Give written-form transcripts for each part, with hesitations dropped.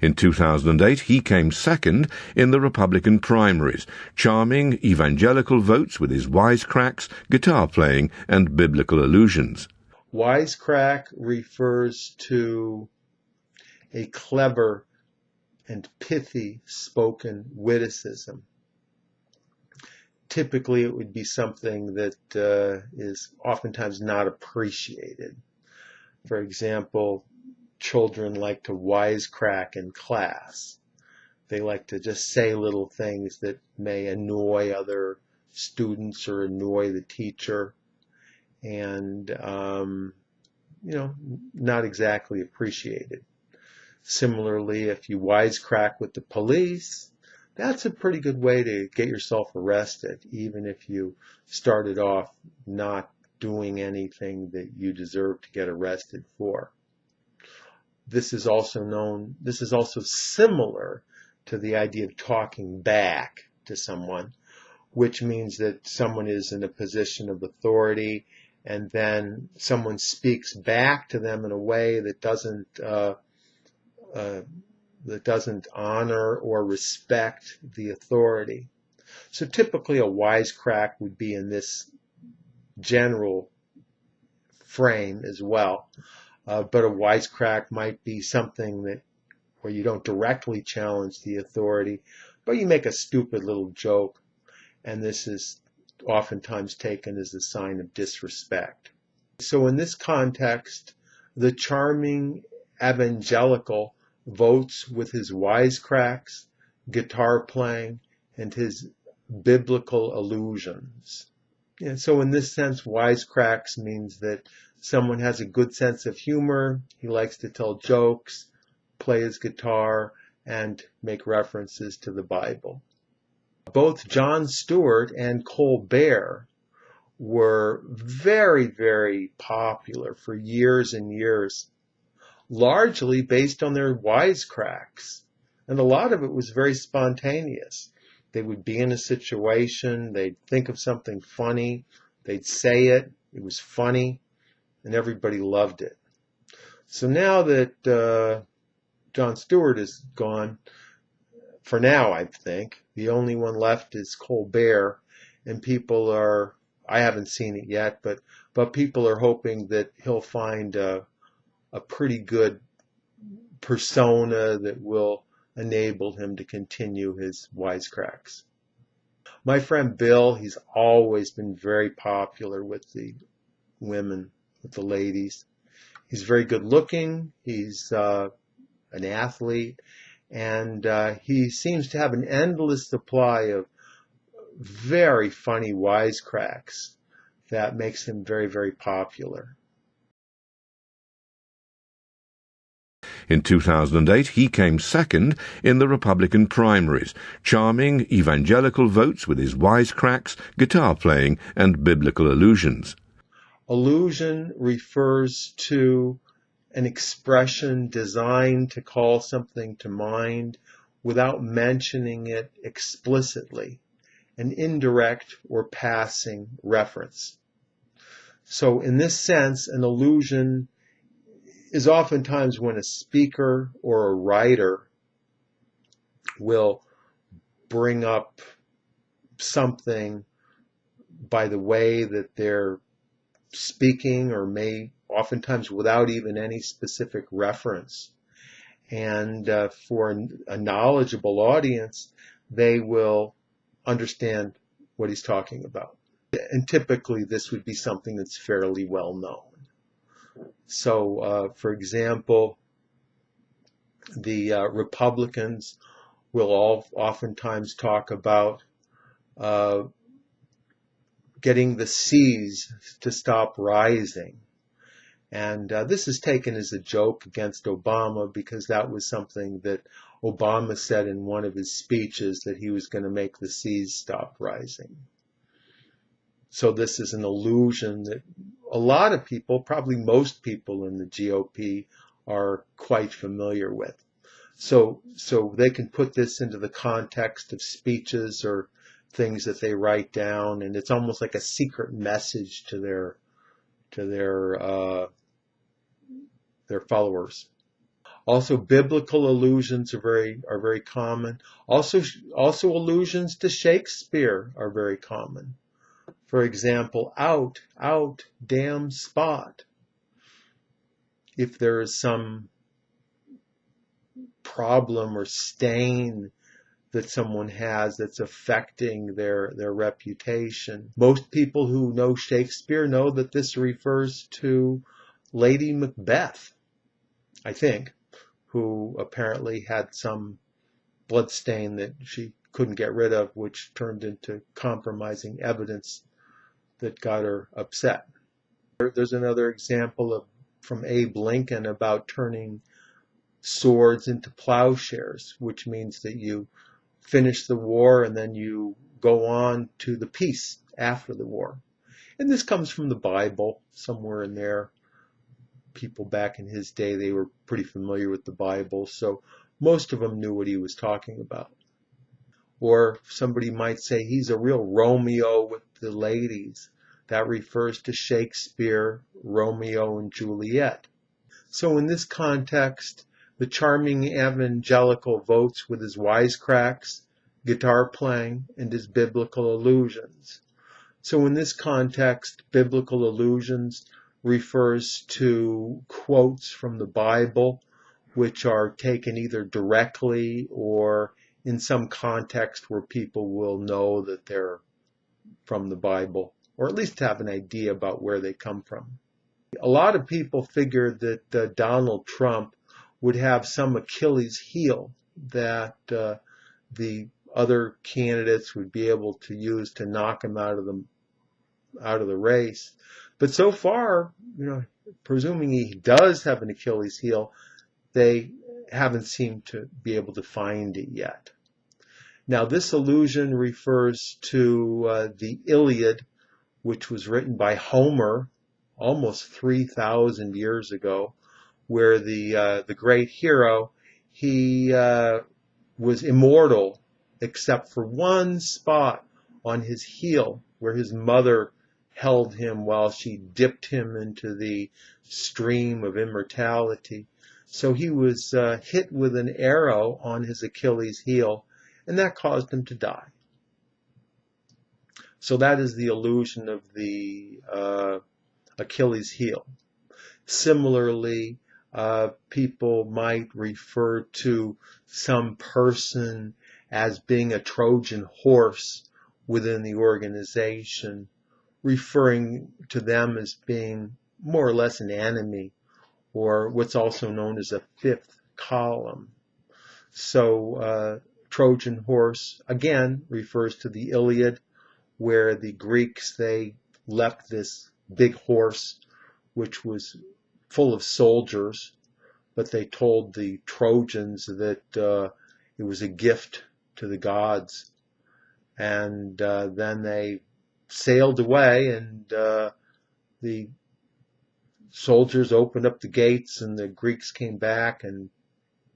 In 2008, he came second in the Republican primaries, charming evangelical votes with his wisecracks, guitar playing, and biblical allusions. Wisecrack refers to a clever and pithy spoken witticism. Typically, it would be something that is oftentimes not appreciated. For example, children like to wisecrack in class. They like to just say little things that may annoy other students or annoy the teacher, and not exactly appreciated. Similarly, if you wisecrack with the police, that's a pretty good way to get yourself arrested, even if you started off not doing anything that you deserve to get arrested for. This is also similar to the idea of talking back to someone, which means that someone is in a position of authority and then someone speaks back to them in a way that doesn't honor or respect the authority. So typically a wisecrack would be in this general frame as well. But a wisecrack might be something where you don't directly challenge the authority, but you make a stupid little joke, and this is oftentimes taken as a sign of disrespect. So in this context, the charming evangelical votes with his wisecracks, guitar playing, and his biblical allusions. And so in this sense, wisecracks means that someone has a good sense of humor, he likes to tell jokes, play his guitar, and make references to the Bible. Both Jon Stewart and Colbert were very, very popular for years and years, largely based on their wisecracks. And a lot of it was very spontaneous. They would be in a situation, they'd think of something funny, they'd say it, it was funny, and everybody loved it. So now that Jon Stewart is gone, for now I think, the only one left is Colbert, and I haven't seen it yet, but people are hoping that he'll find a pretty good persona that will enable him to continue his wisecracks. My friend Bill, he's always been very popular with the women, with the ladies. He's very good looking, he's an athlete, and he seems to have an endless supply of very funny wisecracks that makes him very, very popular. In 2008, he came second in the Republican primaries, charming evangelical votes with his wisecracks, guitar playing, and biblical allusions. Allusion refers to an expression designed to call something to mind without mentioning it explicitly, an indirect or passing reference. So in this sense, an allusion is oftentimes when a speaker or a writer will bring up something by the way that they're speaking, or may oftentimes without even any specific reference. And for a knowledgeable audience, they will understand what he's talking about. And typically this would be something that's fairly well known. So, for example, the Republicans will oftentimes talk about getting the seas to stop rising. And this is taken as a joke against Obama, because that was something that Obama said in one of his speeches, that he was going to make the seas stop rising. So this is an allusion that a lot of people, probably most people in the GOP, are quite familiar with. So they can put this into the context of speeches or things that they write down, and it's almost like a secret message to their followers. Also, biblical allusions are very common. Also allusions to Shakespeare are very common. For example, out, damn spot. If there is some problem or stain that someone has that's affecting their reputation. Most people who know Shakespeare know that this refers to Lady Macbeth, I think, who apparently had some blood stain that she couldn't get rid of, which turned into compromising evidence that got her upset. There's another example from Abe Lincoln about turning swords into plowshares, which means that you finish the war and then you go on to the peace after the war. And this comes from the Bible, somewhere in there. People back in his day, they were pretty familiar with the Bible, so most of them knew what he was talking about. Or somebody might say he's a real Romeo with the ladies. That refers to Shakespeare, Romeo and Juliet. So in this context, the charming evangelical votes with his wisecracks, guitar playing, and his biblical allusions. So in this context, biblical allusions refers to quotes from the Bible, which are taken either directly or in some context where people will know that they're from the Bible, or at least have an idea about where they come from. A lot of people figured that Donald Trump would have some Achilles heel that the other candidates would be able to use to knock him out of the race. But so far, presuming he does have an Achilles heel, they haven't seemed to be able to find it yet. Now, this allusion refers to the Iliad, which was written by Homer almost 3,000 years ago, where the great hero, he was immortal except for one spot on his heel where his mother held him while she dipped him into the stream of immortality. So he was hit with an arrow on his Achilles heel, and that caused him to die. So that is the allusion of the Achilles heel. Similarly, people might refer to some person as being a Trojan horse within the organization, referring to them as being more or less an enemy, or what's also known as a fifth column. So Trojan horse, again, refers to the Iliad, where the Greeks, they leapt this big horse, which was full of soldiers, but they told the Trojans that it was a gift to the gods. And then they sailed away, and the soldiers opened up the gates, and the Greeks came back and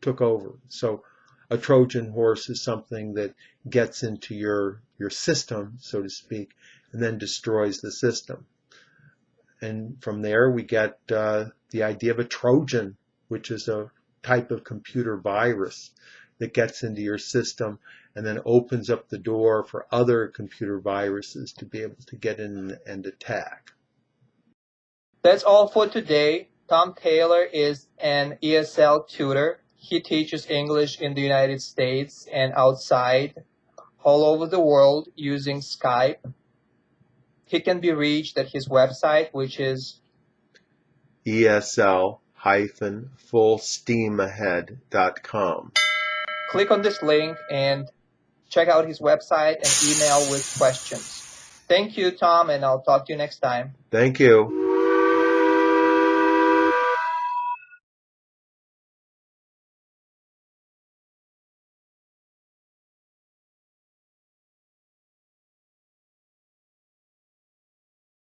took over. So a Trojan horse is something that gets into your system, so to speak, and then destroys the system. And from there we get the idea of a Trojan, which is a type of computer virus that gets into your system and then opens up the door for other computer viruses to be able to get in and attack. That's all for today. Tom Taylor is an ESL tutor. He teaches English in the United States and outside, all over the world, using Skype. He can be reached at his website, which is ESL-fullsteamahead.com. Click on this link and check out his website and email with questions. Thank you, Tom, and I'll talk to you next time. Thank you.